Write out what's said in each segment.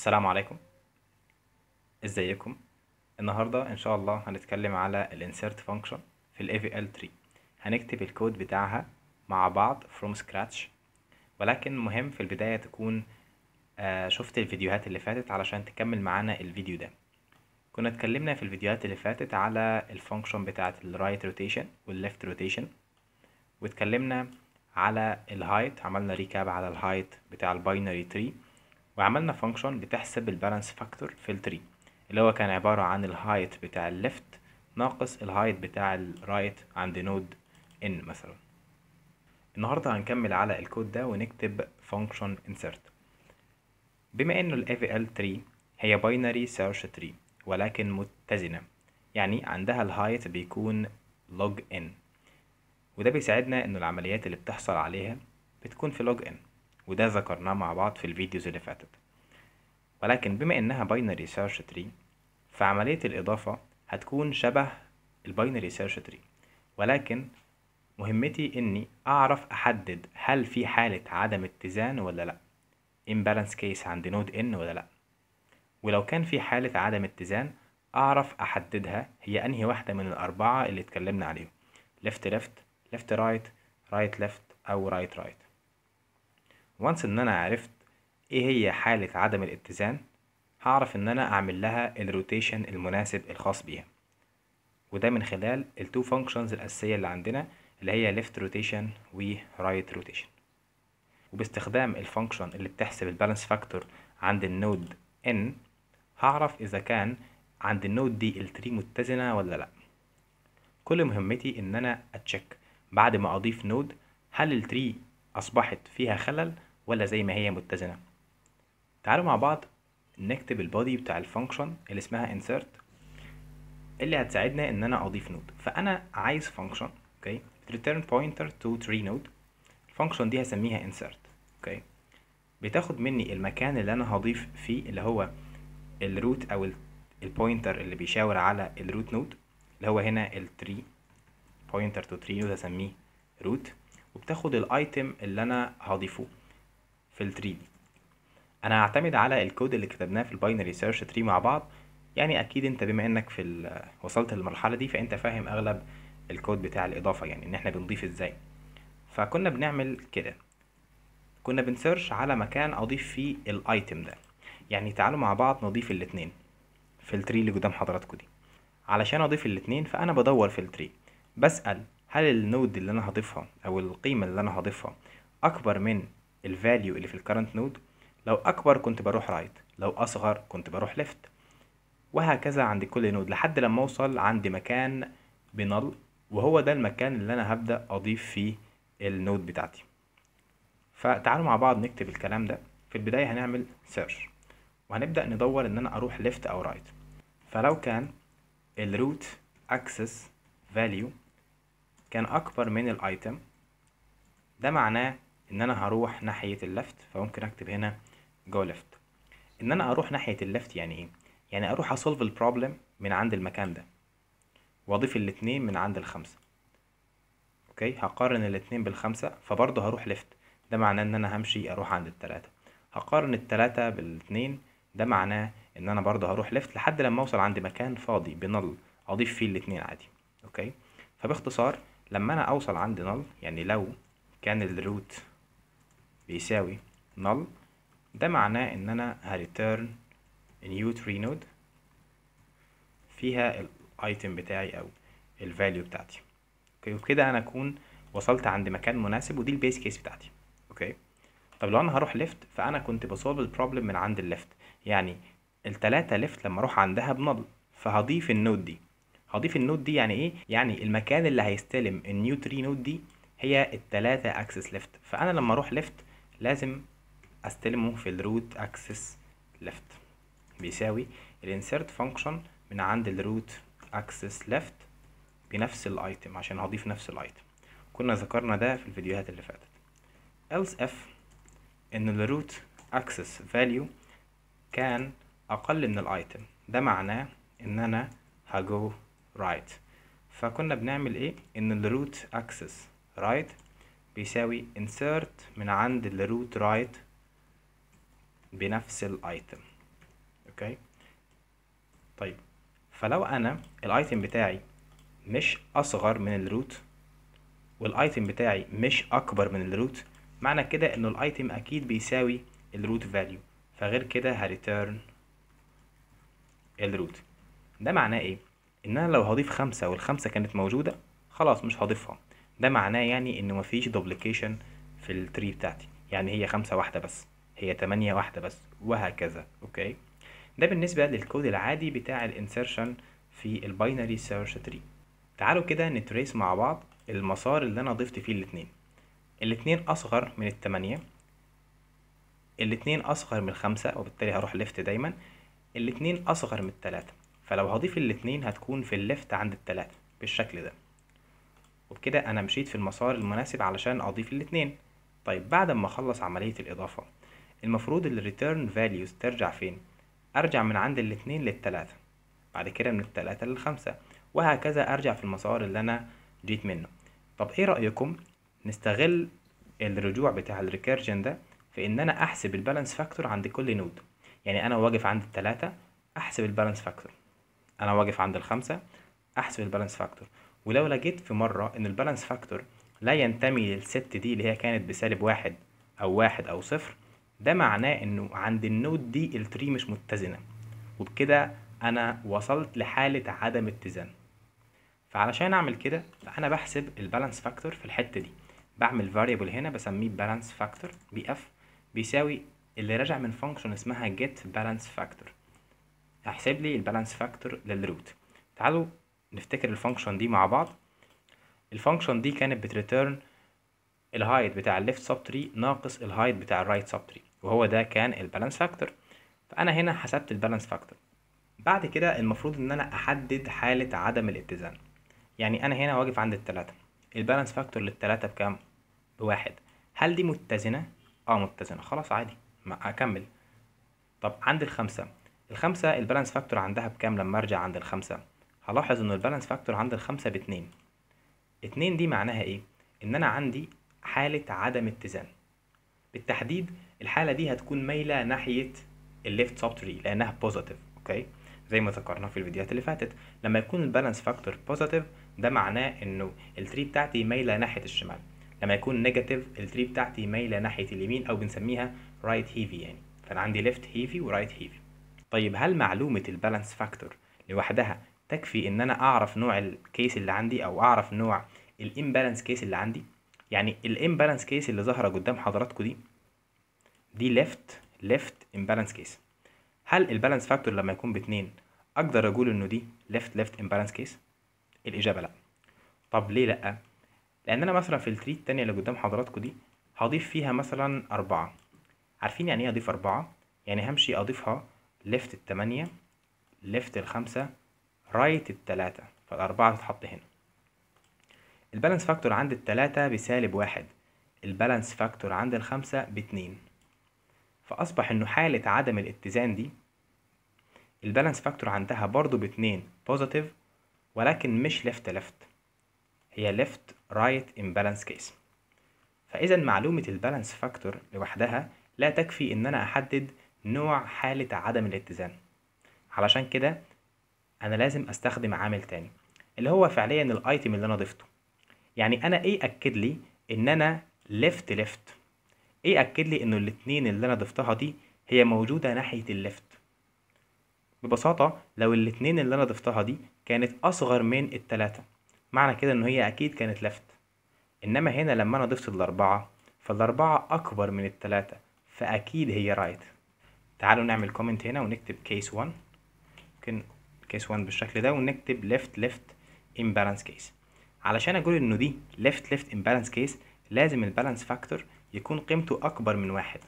السلام عليكم. ازيكم؟ النهارده ان شاء الله هنتكلم على الانسيرت فانكشن في ال AVL tree. هنكتب الكود بتاعها مع بعض from scratch، ولكن مهم في البداية تكون شفت الفيديوهات اللي فاتت علشان تكمل معانا الفيديو ده. كنا اتكلمنا في الفيديوهات اللي فاتت على الفانكشن بتاعة الرايت روتيشن والليفت روتيشن، واتكلمنا على الهايت، عملنا ريكاب على الهايت بتاع الباينري تري، وعملنا فانكشن بتحسب البالانس فاكتور في التري اللي هو كان عبارة عن الهايت بتاع الليفت ناقص الهايت بتاع الرايت عند نود ان مثلا. النهاردة هنكمل على الكود ده ونكتب فانكشن insert. بما انه ال AVL tree هي binary search tree ولكن متزنة، يعني عندها الهايت بيكون log n، وده بيساعدنا انه العمليات اللي بتحصل عليها بتكون في log n، وده ذكرناه مع بعض في الفيديوز اللي فاتت. ولكن بما انها باينري سيرش تري فعملية الإضافة هتكون شبه الباينري سيرش تري، ولكن مهمتي إني أعرف أحدد هل في حالة عدم اتزان ولا لأ، imbalance case عند نود n ولا لأ. ولو كان في حالة عدم اتزان أعرف أحددها هي أنهي واحدة من الأربعة اللي اتكلمنا عليهم، left left left right right left أو right right. once إن أنا عرفت إيه هي حالة عدم الاتزان هعرف ان انا اعمل لها الروتيشن المناسب الخاص بيها، وده من خلال التو فانكشنز الاساسيه اللي عندنا اللي هي ليفت روتيشن ورايت روتيشن. وباستخدام الفانكشن اللي بتحسب البالانس فاكتور عند النود n هعرف اذا كان عند النود دي التري متزنه ولا لا. كل مهمتي ان انا اتشيك بعد ما اضيف نود هل التري اصبحت فيها خلل ولا زي ما هي متزنه. تعالوا مع بعض نكتب البودي بتاع الفانكشن اللي اسمها insert اللي هتساعدنا ان انا اضيف نود. فانا عايز فانكشن اوكي return pointer to tree node. الفانكشن دي هسميها insert اوكي، بتاخد مني المكان اللي انا هضيف فيه اللي هو الروت او البوينتر اللي بيشاور على الروت نود اللي هو هنا التري pointer to tree node هسميه روت، وبتاخد الايتم اللي انا هضيفه في التري دي. انا هعتمد على الكود اللي كتبناه في الباينري سيرش تري مع بعض، يعني اكيد انت بما انك وصلت للمرحله دي فانت فاهم اغلب الكود بتاع الاضافه، يعني ان احنا بنضيف ازاي. فكنا بنعمل كده، كنا بنسيرش على مكان اضيف فيه الايتم ده. يعني تعالوا مع بعض نضيف الاتنين في التري اللي قدام حضراتكم دي. علشان اضيف الاتنين فانا بدور في التري بسأل هل النود اللي انا هضيفها او القيمه اللي انا هضيفها اكبر من الفاليو اللي في الكرنت نود. لو اكبر كنت بروح رايت، لو اصغر كنت بروح ليفت، وهكذا عند كل نود لحد لما اوصل عند مكان بنل، وهو ده المكان اللي انا هبدأ اضيف فيه النود بتاعتي. فتعالوا مع بعض نكتب الكلام ده. في البداية هنعمل سيرش وهنبدأ ندور ان انا اروح ليفت او رايت. فلو كان الروت اكسس فاليو كان اكبر من الايتم ده معناه ان انا هروح ناحية الليفت، فممكن اكتب هنا جو ليفت. ان انا اروح ناحية الليفت يعني ايه؟ يعني اروح اصولف البروبلم من عند المكان ده واضيف الاتنين من عند الخمسة. اوكي، هقارن الاتنين بالخمسة فبرضه هروح ليفت، ده معناه ان انا همشي اروح عند التلاتة. هقارن التلاتة بالاتنين ده معناه ان انا برضه هروح ليفت لحد لما اوصل عند مكان فاضي بنل اضيف فيه الاتنين عادي. اوكي، فباختصار لما انا اوصل عند نل، يعني لو كان الروت بيساوي نل ده معناه ان انا هريتيرن new tree node فيها الايتم بتاعي او الفاليو بتاعتي. اوكي، وبكده انا اكون وصلت عند مكان مناسب، ودي البيس كيس بتاعتي. اوكي، طب لو انا هروح ليفت فانا كنت بصولف البروبلم من عند الليفت، يعني التلاتة ليفت لما اروح عندها بنل فهضيف النود دي. هضيف النود دي يعني ايه؟ يعني المكان اللي هيستلم النيو تري نود دي هي التلاتة اكسس ليفت، فانا لما اروح ليفت لازم استلمه في الروت اكسس ليفت بيساوي الانسيرت فانكشن من عند الروت اكسس ليفت بنفس الايتم عشان هضيف نفس الايتم. كنا ذكرنا ده في الفيديوهات اللي فاتت. else if ان الروت اكسس فاليو كان اقل من الايتم ده معناه ان انا هجو رايت. فكنا بنعمل ايه؟ ان الروت اكسس رايت بيساوي insert من عند الروت رايت بنفس الايتم. اوكي. طيب فلو انا الايتم بتاعي مش اصغر من الروت والايتم بتاعي مش اكبر من الروت، معنى كده انه الايتم اكيد بيساوي الروت فاليو، فغير كده هريتيرن الروت. ده معناه ايه؟ ان انا لو هضيف 5 والخمسة كانت موجودة خلاص مش هضيفها. ده معناه يعني انه مفيش دوبليكيشن في التري بتاعتي، يعني هي 5 واحدة بس، هي 8 واحدة بس، وهكذا. اوكي. ده بالنسبة للكود العادي بتاع الانسرشن في الباينري سيرش تري. تعالوا كده نتريس مع بعض المسار اللي انا ضفت فيه الاتنين اصغر من التمانية، الاتنين اصغر من الخمسة، وبالتالي هروح ليفت دايما. الاتنين اصغر من التلاتة، فلو هضيف الاتنين هتكون في الليفت عند التلاتة بالشكل ده. وبكده انا مشيت في المسار المناسب علشان اضيف الاتنين. طيب بعد ما اخلص عملية الاضافة، المفروض الريتيرن فاليوز ترجع فين؟ ارجع من عند الاتنين للتلاتة، بعد كده من التلاتة للخمسة، وهكذا ارجع في المسار اللي انا جيت منه. طب ايه رأيكم نستغل الرجوع بتاع الريكيرجن ده في ان انا احسب البالانس فاكتور عند كل نود؟ يعني انا واقف عند التلاتة احسب البالانس فاكتور، انا واقف عند الخمسة احسب البالانس فاكتور. ولو لقيت في مرة ان البالانس فاكتور لا ينتمي للست دي اللي هي كانت بسالب واحد او واحد او صفر، ده معناه انه عند النود دي التري مش متزنة، وبكده انا وصلت لحالة عدم اتزان. فعلشان اعمل كده فانا بحسب البالانس فاكتور في الحتة دي، بعمل فاريبل هنا بسميه بالانس فاكتور بي اف، بيساوي اللي راجع من فانكشن اسمها get balance factor، هحسب لي البالانس فاكتور للروت. تعالوا نفتكر الفانكشن دي مع بعض. الفانكشن دي كانت بتريتيرن الهايت بتاع الليفت سب تري ناقص الهايت بتاع الرايت سب تري، وهو ده كان البالانس فاكتور. فانا هنا حسبت البالانس فاكتور. بعد كده المفروض ان انا احدد حالة عدم الاتزان. يعني انا هنا واقف عند التلاتة، البالانس فاكتور للتلاتة بكام؟ بواحد. هل دي متزنة؟ اه متزنة، خلاص عادي ما اكمل. طب عند الخمسة البالانس فاكتور عندها بكام؟ لما ارجع عند الخمسة هلاحظ ان البالانس فاكتور عند الخمسة باتنين. اتنين دي معناها ايه؟ ان انا عندي حالة عدم اتزان. بالتحديد الحالة دي هتكون مايلة ناحية الليفت سب تري لانها بوزيتيف. اوكي، زي ما ذكرنا في الفيديوهات اللي فاتت، لما يكون البالانس فاكتور بوزيتيف ده معناه انه التري بتاعتي مايلة ناحية الشمال، لما يكون نيجاتيف التري بتاعتي مايلة ناحية اليمين، او بنسميها رايت هيفي يعني. فانا عندي ليفت هيفي ورايت هيفي. طيب هل معلومة البالانس فاكتور لوحدها تكفي ان انا اعرف نوع الكيس اللي عندي او اعرف نوع الامبالانس كيس اللي عندي؟ يعني الامبالانس كيس اللي ظاهرة قدام حضراتكم دي ليفت امبالانس كيس. هل البالانس فاكتور لما يكون باتنين اقدر اقول انه دي ليفت امبالانس كيس؟ الاجابة لا. طب ليه لا؟ لان انا مثلا في التري التانية اللي قدام حضراتكم دي هضيف فيها مثلا 4. عارفين يعني ايه اضيف 4؟ يعني همشي اضيفها ليفت التمانية، ليفت الخمسة، رايت التلاتة، فالأربعة تتحط هنا. البالانس فاكتور عند التلاتة بسالب واحد، البالانس فاكتور عند الخمسة باتنين، فأصبح إنه حالة عدم الاتزان دي البالانس فاكتور عندها برضو باتنين بوزيتيف، ولكن مش ليفت، هي ليفت رايت امبالانس كيس. فإذا معلومة البالانس فاكتور لوحدها لا تكفي إن أنا أحدد نوع حالة عدم الاتزان. علشان كده أنا لازم أستخدم عامل تاني اللي هو فعليا الايتم اللي أنا ضفته. يعني انا ايه اكد لي ان انا ليفت؟ ايه اكد لي انه الاتنين اللي انا ضفتها دي هي موجودة ناحية الليفت؟ ببساطة لو الاتنين اللي انا ضفتها دي كانت اصغر من التلاتة، معنى كده انه هي اكيد كانت ليفت. انما هنا لما انا ضفت الاربعة فالاربعة اكبر من التلاتة، فاكيد هي رايت. تعالوا نعمل كومنت هنا ونكتب كيس 1، ممكن كيس 1 بالشكل ده، ونكتب ليفت امبالانس كيس. علشان اقول انه دي ليفت امبالانس كيس لازم البالانس فاكتور يكون قيمته اكبر من واحد.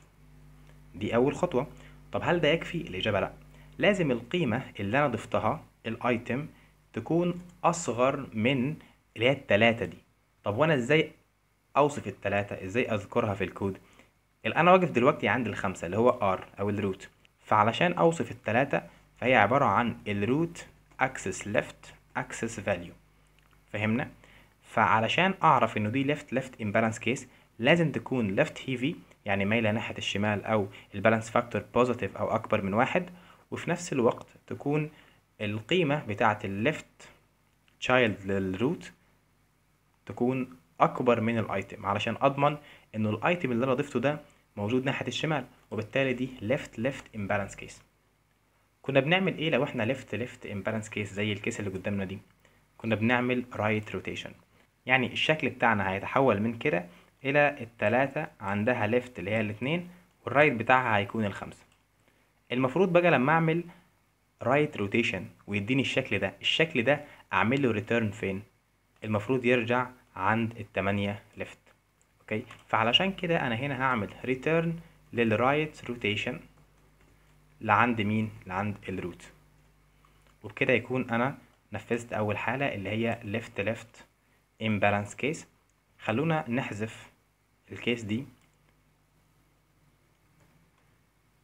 دي اول خطوة. طب هل ده يكفي؟ الاجابة لا، لازم القيمة اللي انا ضفتها الايتم تكون اصغر من اللي هي التلاتة دي. طب وانا ازاي اوصف التلاتة؟ ازاي اذكرها في الكود؟ انا واقف دلوقتي عند الخمسة اللي هو ار او الروت، فعلشان اوصف التلاتة فهي عبارة عن الروت اكسس ليفت اكسس فاليو. فهمنا؟ فعلشان اعرف انه دي ليفت امبالانس كيس لازم تكون ليفت هيفي يعني مايلة ناحية الشمال، او البالانس فاكتور بوزيتيف او اكبر من واحد، وفي نفس الوقت تكون القيمة بتاعة الليفت تشايلد للروت تكون اكبر من الايتم، علشان اضمن انه الايتم اللي انا ضفته ده موجود ناحية الشمال، وبالتالي دي left imbalance case. كنا بنعمل ايه لو احنا left imbalance case زي الكيس اللي قدامنا دي؟ كنا بنعمل right rotation، يعني الشكل بتاعنا هيتحول من كده الى التلاتة عندها left اللي هي الاتنين، والرايت بتاعها هيكون الخمسة. المفروض بقى لما اعمل right rotation ويديني الشكل ده اعمل له return فين؟ المفروض يرجع عند التمانية left. اوكي، فعلشان كده انا هنا هعمل return للرايت rotation لعند مين؟ لعند الروت. وبكده يكون انا نفذت اول حالة اللي هي left imbalance case. خلونا نحذف الكيس دي،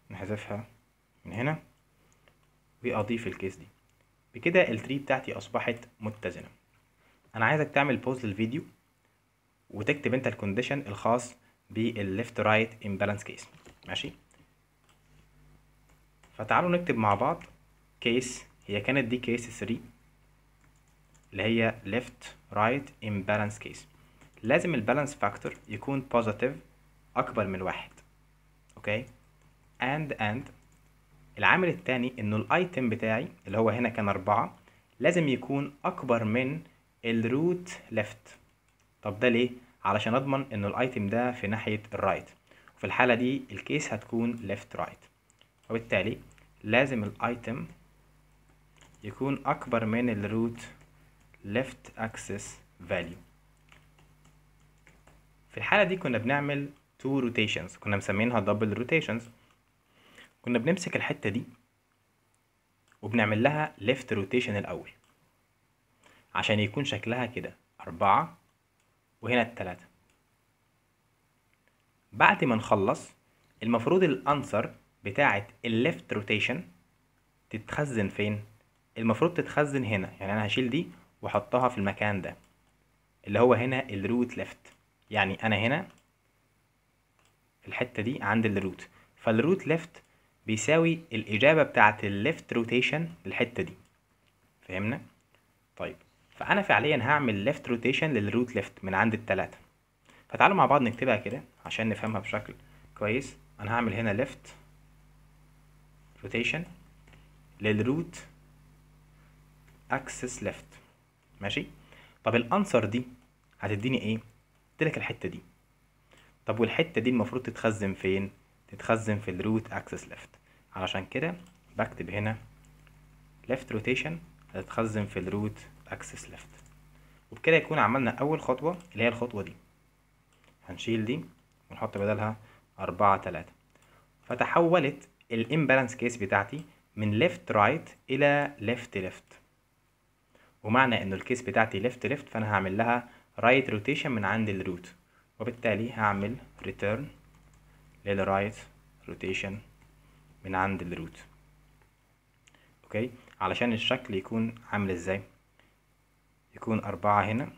نحذفها من هنا واضيف الكيس دي. بكده التري بتاعتي اصبحت متزنة. انا عايزك تعمل بوز للفيديو وتكتب انت الكونديشن الخاص بالليفت رايت امبالانس كيس. ماشي، فتعالوا نكتب مع بعض كيس، هي كانت دي كيس 3 اللي هي ليفت رايت امبالانس كيس. لازم البالانس فاكتور يكون بوزيتيف اكبر من 1. اوكي، and العامل التاني انه الايتم بتاعي اللي هو هنا كان 4 لازم يكون اكبر من الروت ليفت. طب ده ليه؟ علشان اضمن انه الايتم ده في ناحية الرايت، وفي الحالة دي الكيس هتكون ليفت رايت، وبالتالي لازم الايتم يكون اكبر من الروت left axis value. في الحالة دي كنا بنعمل two rotations، كنا مسمينها double rotations. كنا بنمسك الحتة دي وبنعمل لها left rotation الأول عشان يكون شكلها كده 4 وهنا التلاتة. بعد ما نخلص المفروض الأنسر بتاعة الليفت روتيشن تتخزن فين؟ المفروض تتخزن هنا، يعني أنا هشيل دي وأحطها في المكان ده اللي هو هنا الروت ليفت. يعني أنا هنا في الحتة دي عند الروت، فالروت ليفت بيساوي الإجابة بتاعة الليفت روتيشن للحتة دي. فهمنا؟ طيب، فأنا فعليا هعمل ليفت روتيشن للروت ليفت من عند التلاتة. فتعالوا مع بعض نكتبها كده عشان نفهمها بشكل كويس. أنا هعمل هنا ليفت روتيشن للروت اكسس ليفت. ماشي، طب الانسر دي هتديني ايه؟ قلتلك الحته دي. طب والحته دي المفروض تتخزن فين؟ تتخزن في الروت اكسس ليفت، علشان كده بكتب هنا ليفت روتيشن هتتخزن في الروت اكسس ليفت. وبكده يكون عملنا اول خطوه اللي هي الخطوه دي. هنشيل دي ونحط بدلها 4 3، فتحولت الامبالانس كيس بتاعتي من ليفت رايت الى ليفت ليفت. ومعنى انه الكيس بتاعتي ليفت ليفت فانا هعمل لها رايت روتيشن من عند الروت، وبالتالي هعمل ريتيرن للرايت روتيشن من عند الروت. اوكي، علشان الشكل يكون عامل ازاي؟ يكون 4 هنا،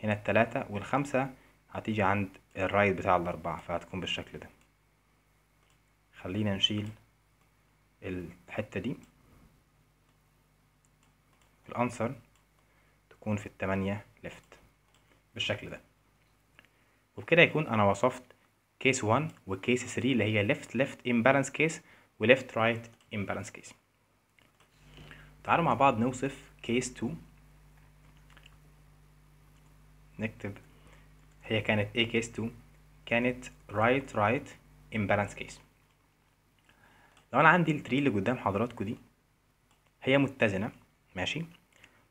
هنا التلاتة والخمسة هتيجي عند الرايت بتاع الأربعة، فهتكون بالشكل ده. خلينا نشيل الحتة دي، الأنسر تكون في التمانية ليفت بالشكل ده. وبكده يكون أنا وصفت كيس 1 وكيس 3 اللي هي left imbalance case و left right imbalance case. تعالوا مع بعض نوصف كيس 2. نكتب هي كانت ايه كيس 2؟ كانت right imbalance case. لو انا عندي التري اللي قدام حضراتكم دي هي متزنة، ماشي،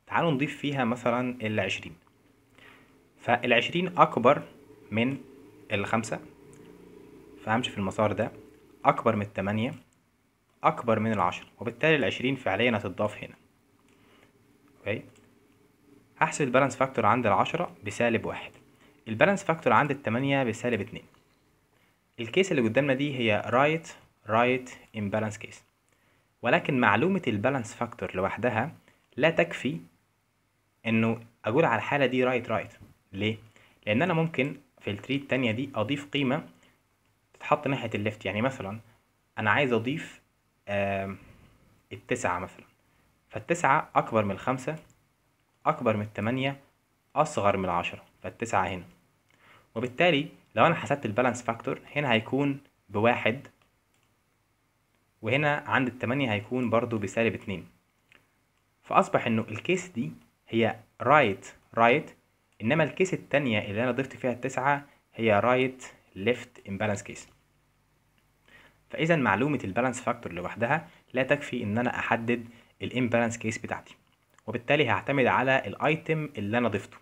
تعالوا نضيف فيها مثلا ال20، فال20 اكبر من ال5، فهمشي في المسار ده اكبر من ال8 اكبر من ال10، وبالتالي ال20 فعليا هتضاف هنا. اوكي، هحسب البالانس فاكتور عند ال10 بسالب 1، البالانس فاكتور عند ال8 بسالب 2. الكيس اللي قدامنا دي هي رايت امبالانس كيس، ولكن معلومة البالانس فاكتور لوحدها لا تكفي انه اقول على الحالة دي رايت. ليه؟ لان انا ممكن في التري التانية دي اضيف قيمة تتحط ناحية الليفت. يعني مثلا انا عايز اضيف التسعة مثلا، فالتسعة أكبر من الخمسة، أكبر من التمانية، أصغر من العشرة، فالتسعة هنا. وبالتالي لو أنا حسبت البالانس فاكتور هنا هيكون بواحد، وهنا عند التمانية هيكون برضو بسالب اتنين. فأصبح إنه الكيس دي هي رايت، إنما الكيس التانية اللي أنا ضفت فيها التسعة هي رايت ليفت امبالانس كيس. فإذا معلومة البالانس فاكتور لوحدها لا تكفي إن أنا أحدد الامبالانس كيس بتاعتي، وبالتالي هعتمد على الايتم اللي أنا ضفته.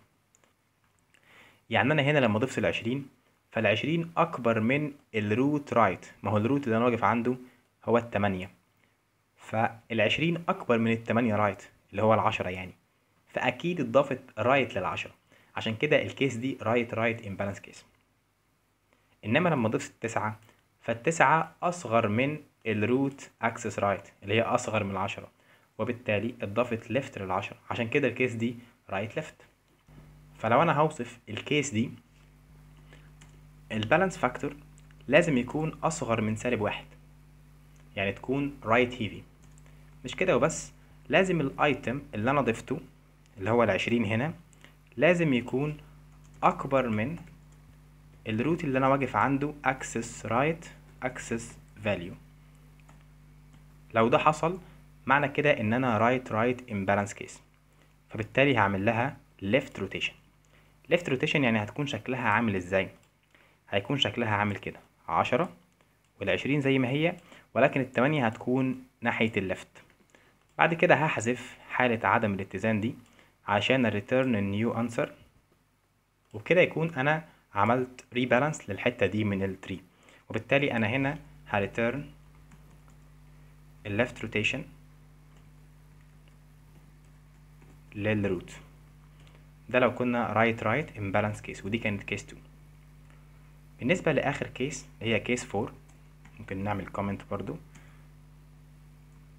يعني أنا هنا لما ضفت العشرين، فالعشرين أكبر من الروت رايت، ما هو الروت اللي أنا واقف عنده هو التمانية، فالعشرين أكبر من التمانية رايت اللي هو العشرة يعني، فأكيد اتضافت رايت للعشرة، عشان كده الكيس دي رايت امبالانس كيس. إنما لما ضفت التسعة، فالتسعة أصغر من الروت اكسس رايت اللي هي أصغر من العشرة، وبالتالي اتضافت ليفت للعشرة، عشان كده الكيس دي رايت ليفت. فلو أنا هوصف الكيس دي، البالانس فاكتور لازم يكون أصغر من سالب واحد، يعني تكون رايت هيفي. مش كده وبس، لازم الايتم اللي انا ضفته اللي هو العشرين هنا لازم يكون اكبر من الروت اللي انا واقف عنده اكسس رايت اكسس فاليو. لو ده حصل معنى كده ان انا رايت امبالانس كيس، فبالتالي هعمل لها ليفت روتيشن. ليفت روتيشن يعني هتكون شكلها عامل ازاي؟ هيكون شكلها عامل كده، عشرة والعشرين زي ما هي، ولكن التمانية هتكون ناحية الليفت. بعد كده هحذف حالة عدم الاتزان دي عشان الريتيرن نيو انسر، وبكده يكون انا عملت ريبالانس للحتة دي من التري، وبالتالي انا هنا هريتيرن الليفت روتيشن للروت. ده لو كنا رايت امبالانس كيس، ودي كانت كيس 2. بالنسبة لآخر كيس هي كيس 4، ممكن نعمل كومنت برضو،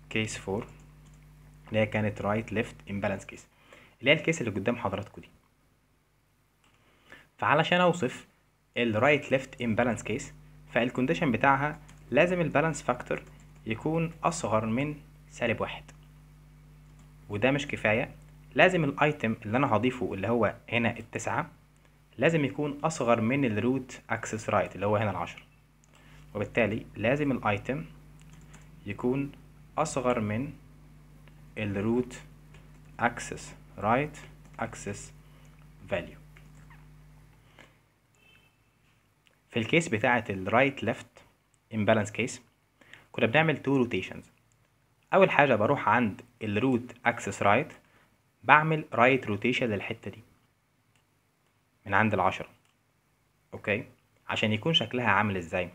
كيس 4 اللي هي كانت رايت ليفت امبالانس كيس، اللي هي الكيس اللي قدام حضراتكم دي. فعلشان اوصف الرايت ليفت امبالانس كيس، فالكونديشن بتاعها لازم البالانس فاكتور يكون اصغر من سالب واحد، وده مش كفاية، لازم الايتم اللي انا هضيفه اللي هو هنا التسعة لازم يكون اصغر من الروت اكسس رايت اللي هو هنا العشرة، وبالتالي لازم الايتم يكون اصغر من الروت اكسس رايت اكسس فاليو. في الكيس بتاعة الرايت ليفت امبالانس كيس كنا بنعمل تو روتيشنز. اول حاجة بروح عند الروت اكسس رايت، بعمل رايت روتيشن للحتة دي من عند العشرة، اوكي، عشان يكون شكلها عامل ازاي؟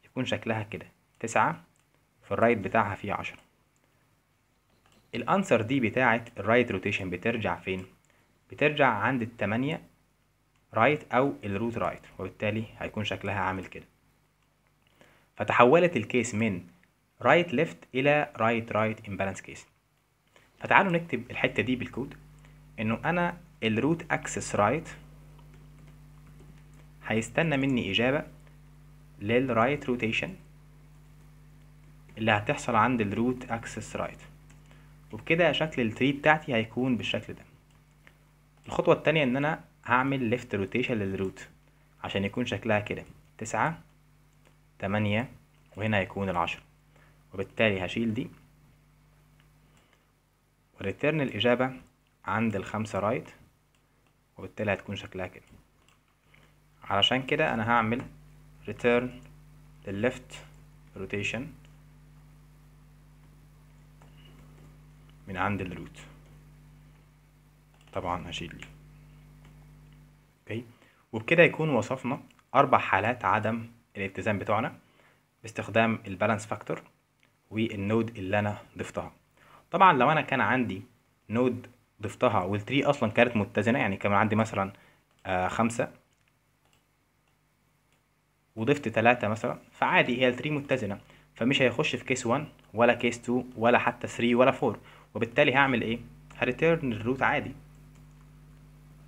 يكون شكلها كده، تسعة في الرايت بتاعها فيه عشرة. الانسر دي بتاعة الرايت روتيشن بترجع فين؟ بترجع عند التمانية رايت او الروت رايت، وبالتالي هيكون شكلها عامل كده. فتحولت الكيس من رايت ليفت الى رايت امبالانس كيس. فتعالوا نكتب الحتة دي بالكود، انه انا الروت اكسس رايت هيستنى مني اجابة للرايت روتيشن اللي هتحصل عند الروت اكسس رايت، وبكده شكل التري بتاعتي هيكون بالشكل ده. الخطوة التانية ان انا هعمل ليفت روتيشن للروت عشان يكون شكلها كده، تسعة تمانية وهنا هيكون العشرة، وبالتالي هشيل دي وريتيرن الإجابة عند الخمسة رايت، وبالتالي هتكون شكلها كده. علشان كده أنا هعمل ريتيرن للليفت روتيشن من عند الروت، طبعا هشيل دي، اوكي. وبكده يكون وصفنا 4 حالات عدم الاتزان بتوعنا باستخدام البالانس فاكتور والنود اللي أنا ضفتها. طبعا لو أنا كان عندي نود ضفتها والتري أصلا كانت متزنة، يعني كان عندي مثلا 5 وضفت 3 مثلا، فعادي هي التري متزنة، فمش هيخش في كيس 1 ولا كيس 2 ولا حتى 3 ولا 4، وبالتالي هعمل ايه؟ هريتيرن الروت عادي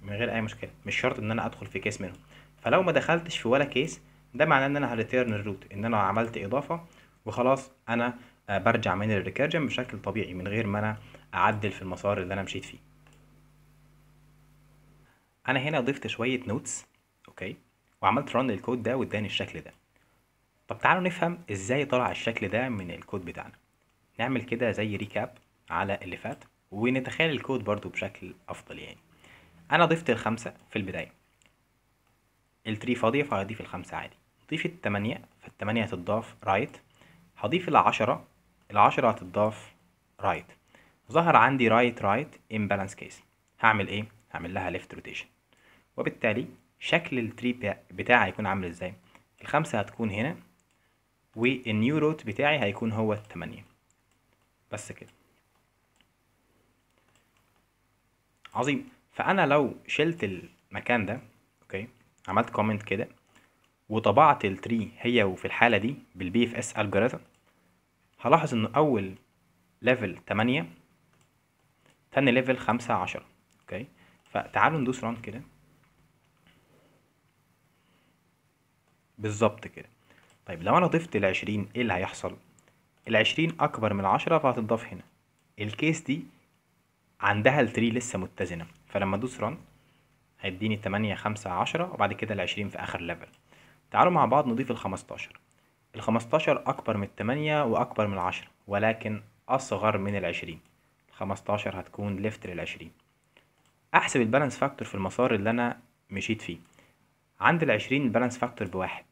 من غير اي مشكلة، مش شرط ان انا ادخل في كيس منهم. فلو ما دخلتش في ولا كيس، ده معناه ان انا هريتيرن الروت، ان انا عملت اضافة وخلاص انا برجع من الريكيرجن بشكل طبيعي من غير ما انا اعدل في المسار اللي انا مشيت فيه. انا هنا ضفت شويه نوتس، اوكي، وعملت ران للكود ده واداني الشكل ده. طب تعالوا نفهم ازاي طلع الشكل ده من الكود بتاعنا. نعمل كده زي ريكاب على اللي فات ونتخيل الكود برضو بشكل افضل. يعني انا ضفت الخمسة في البداية، التري فاضية فهضيف الخمسة عادي. ضيف التمانية فالتمانية هتضاف رايت. هضيف العشرة، العشرة هتضاف رايت. ظهر عندي رايت امبالانس كيس. هعمل ايه؟ هعمل لها ليفت روتيشن، وبالتالي شكل التري بتاعي هيكون عامل ازاي؟ الخمسة هتكون هنا والنيو روت بتاعي هيكون هو التمانية. بس كده. عظيم. فانا لو شلت المكان ده، اوكي، عملت كومنت كده وطبعت التري هي وفي الحالة دي بالبي اف اس الجوريثم، هلاحظ انه اول ليفل 8، تاني ليفل 5 10. اوكي، فتعالوا ندوس ران كده. بالظبط كده. طيب لو انا ضفت ال20 ايه اللي هيحصل؟ ال20 اكبر من 10 فهتضاف هنا. الكيس دي عندها التري لسه متزنة، فلما ادوس ران هيديني 8 5 10 وبعد كده ال20 في اخر ليفل. تعالوا مع بعض نضيف ال15. ال15 اكبر من ال8 واكبر من ال10 ولكن اصغر من ال20. ال15 هتكون ليفت لل20. احسب البالانس فاكتور في المسار اللي انا مشيت فيه. عند ال20 البالانس فاكتور بواحد،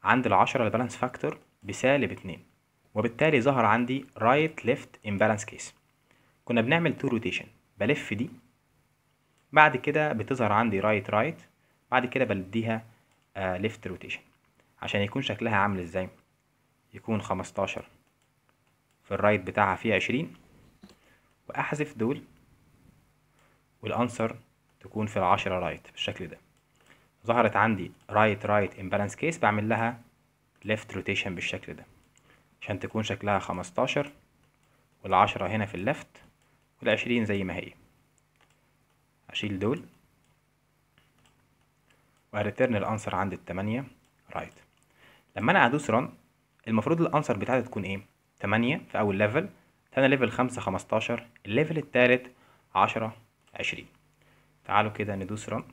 عند ال10 البالانس فاكتور بسالب 2، وبالتالي ظهر عندي رايت ليفت امبالانس كيس. كنا بنعمل تو روتيشن، بلف دي بعد كده بتظهر عندي رايت، بعد كده بديها ليفت روتيشن عشان يكون شكلها عامل ازاي؟ يكون 15 في الرايت بتاعها فيه 20 واحذف دول والانسر تكون في العشرة رايت بالشكل ده. ظهرت عندي رايت امبالانس كيس، بعمل لها ليفت روتيشن بالشكل ده عشان تكون شكلها 15 والعشرة هنا في الليفت والعشرين زي ما هي. هشيل دول وهريترن الانسر عند التمانية رايت. لما انا ادوس ران المفروض الانسر بتاعتي تكون ايه؟ 8 في اول ليفل، تاني ليفل 5 15، الليفل التالت 10 20. تعالوا كده ندوس ران.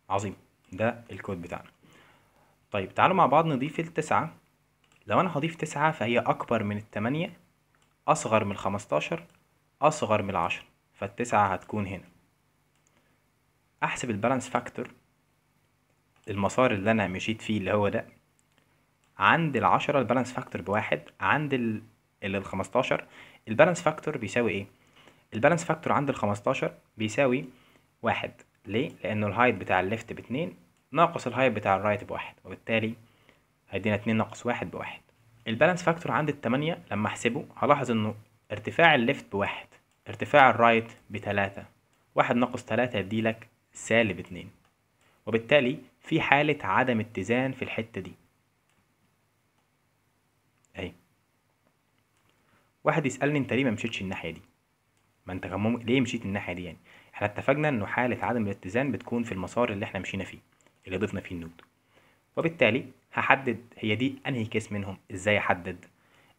عظيم، ده الكود بتاعنا. طيب تعالوا مع بعض نضيف التسعة. لو انا هضيف 9 فهي اكبر من التمانية، اصغر من ال15، اصغر من ال10، فالتسعة هتكون هنا. احسب البالانس فاكتور المسار اللي انا مشيت فيه اللي هو ده. عند ال10 البالانس فاكتور بواحد، عند ال15 البالانس فاكتور بيساوي ايه؟ البالانس فاكتور عند ال15 بيساوي واحد. ليه؟ لانه الهايت بتاع الليفت باتنين ناقص الهايت بتاع الرايت بواحد، وبالتالي هيدينا 2 ناقص 1 بواحد. البالانس فاكتور عند التمانية لما احسبه هلاحظ انه ارتفاع الليفت بواحد، ارتفاع الرايت بتلاتة، واحد ناقص تلاتة يديلك سالب 2، وبالتالي في حالة عدم اتزان في الحتة دي اهي. واحد يسألني انت ليه ما مشيتش الناحية دي؟ ما انت كان ليه مشيت الناحية دي يعني؟ احنا اتفقنا انه حالة عدم الاتزان بتكون في المسار اللي احنا مشينا فيه، اللي ضفنا فيه النود، وبالتالي هحدد هي دي انهي كيس منهم. ازاي احدد؟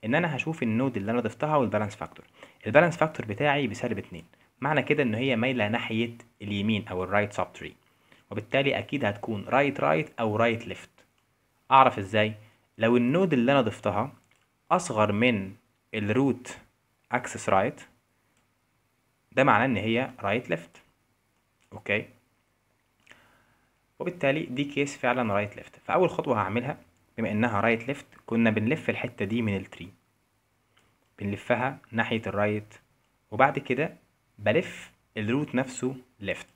ان انا هشوف النود اللي انا ضفتها والبالانس فاكتور. البالانس فاكتور بتاعي بسالب 2، معنى كده ان هي مايله ناحيه اليمين او الرايت سب تري، وبالتالي اكيد هتكون رايت او رايت ليفت. اعرف ازاي؟ لو النود اللي انا ضفتها اصغر من الروت اكسس رايت، ده معناه ان هي رايت ليفت. اوكي، وبالتالي دي كيس فعلا رايت ليفت. فاول خطوه هعملها بما انها رايت ليفت، كنا بنلف الحته دي من التري، بنلفها ناحيه الرايت، وبعد كده بلف الروت نفسه ليفت.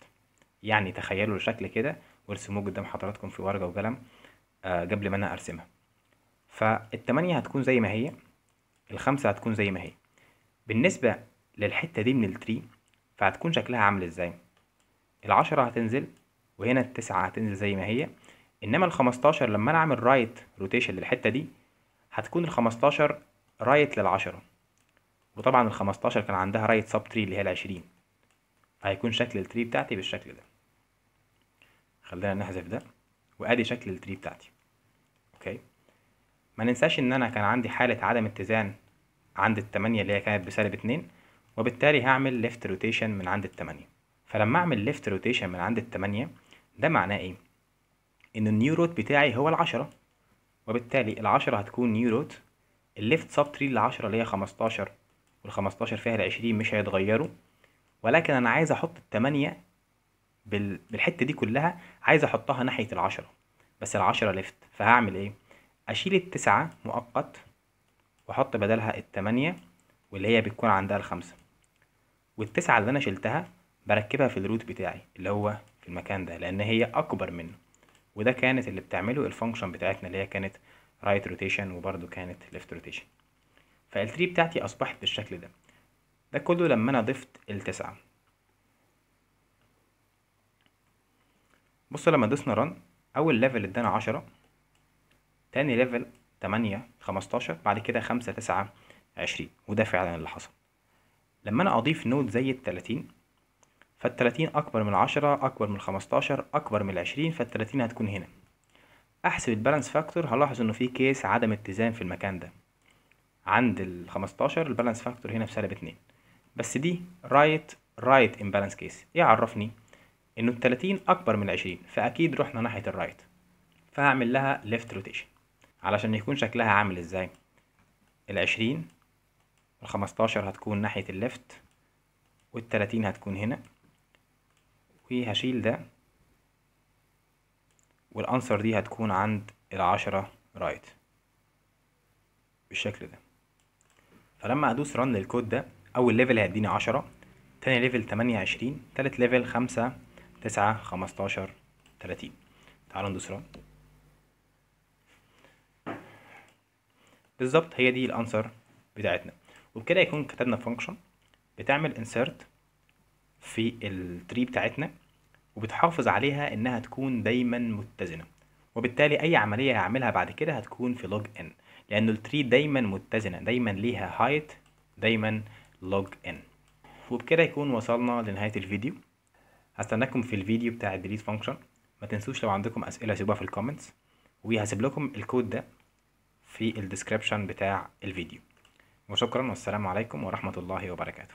يعني تخيلوا الشكل كده وارسموه قدام حضراتكم في ورقة وقلم قبل ما انا ارسمها. فالتمانية هتكون زي ما هي، الخمسة هتكون زي ما هي. بالنسبة للحتة دي من التري فهتكون شكلها عامل ازاي؟ العشرة هتنزل وهنا التسعة هتنزل زي ما هي، انما ال15 لما انا اعمل رايت روتيشن للحتة دي هتكون ال15 رايت للعشرة، وطبعا ال15 كان عندها رايت سب تري اللي هي ال20، فهيكون شكل التري بتاعتي بالشكل ده. خلينا نحذف ده وادي شكل التري بتاعتي. اوكي، ما ننساش ان انا كان عندي حالة عدم اتزان عند التمانية اللي هي كانت بسالب 2، وبالتالي هعمل ليفت روتيشن من عند التمانية. فلما اعمل ليفت روتيشن من عند التمانية ده معناه ايه؟ ان النيو روت بتاعي هو العشرة، وبالتالي العشرة هتكون نيو روت. الليفت سب تري للعشرة اللي هي 15، والخمستاشر فيها العشرين مش هيتغيروا، ولكن انا عايز احط التمانية بالحتة دي كلها، عايز احطها ناحية العشرة، بس العشرة ليفت. فهعمل ايه؟ اشيل التسعة مؤقت واحط بدلها التمانية، واللي هي بتكون عندها الخمسة، والتسعة اللي انا شلتها بركبها في الروت بتاعي اللي هو في المكان ده، لان هي اكبر منه. وده كانت اللي بتعمله الفانكشن بتاعتنا اللي هي كانت رايت روتيشن، وبرده كانت ليفت روتيشن. فالتري بتاعتي اصبحت بالشكل ده. ده كله لما انا ضفت التسعة. بصوا لما دوسنا رن، اول ليفل ادانا 10، تاني ليفل 8 15، بعد كده 5 9 20. وده فعلا اللي حصل. لما انا اضيف نود زي التلاتين، فالتلاتين اكبر من 10 اكبر من 15 اكبر من 20، فالتلاتين هتكون هنا. احسب البالانس فاكتور، هلاحظ انه في كيس عدم اتزان في المكان ده. عند ال 15 البالانس فاكتور هنا بسالب 2، بس دي رايت امبالانس كيس. ايه عرفني انه التلاتين اكبر من 20؟ فاكيد رحنا ناحية الرايت، فهعمل لها ليفت روتيشن علشان يكون شكلها عامل ازاي. العشرين والخمستاشر هتكون ناحية الليفت، والتلاتين هتكون هنا، وهشيل ده، والانسر دي هتكون عند العشرة رايت بالشكل ده. فلما ادوس رن للكود ده، اول ليفل هيديني 10، تاني ليفل 8 20، تالت ليفل 5 9 15 30. تعالوا ندوس رن. بالظبط هي دي الانسر بتاعتنا. وبكده يكون كتبنا فانكشن بتعمل انسيرت في التري بتاعتنا، وبتحافظ عليها انها تكون دايما متزنة، وبالتالي اي عملية هعملها بعد كده هتكون في لوج ان، لان التري دايما متزنة، دايما ليها هايت، دايما لوج ان. وبكده يكون وصلنا لنهاية الفيديو. هستناكم في الفيديو بتاع الديليت فانكشن. ما تنسوش لو عندكم اسئلة سيبوها في الكومنتس، وهسيب لكم الكود ده في الديسكريبشن بتاع الفيديو. وشكرا، والسلام عليكم ورحمة الله وبركاته.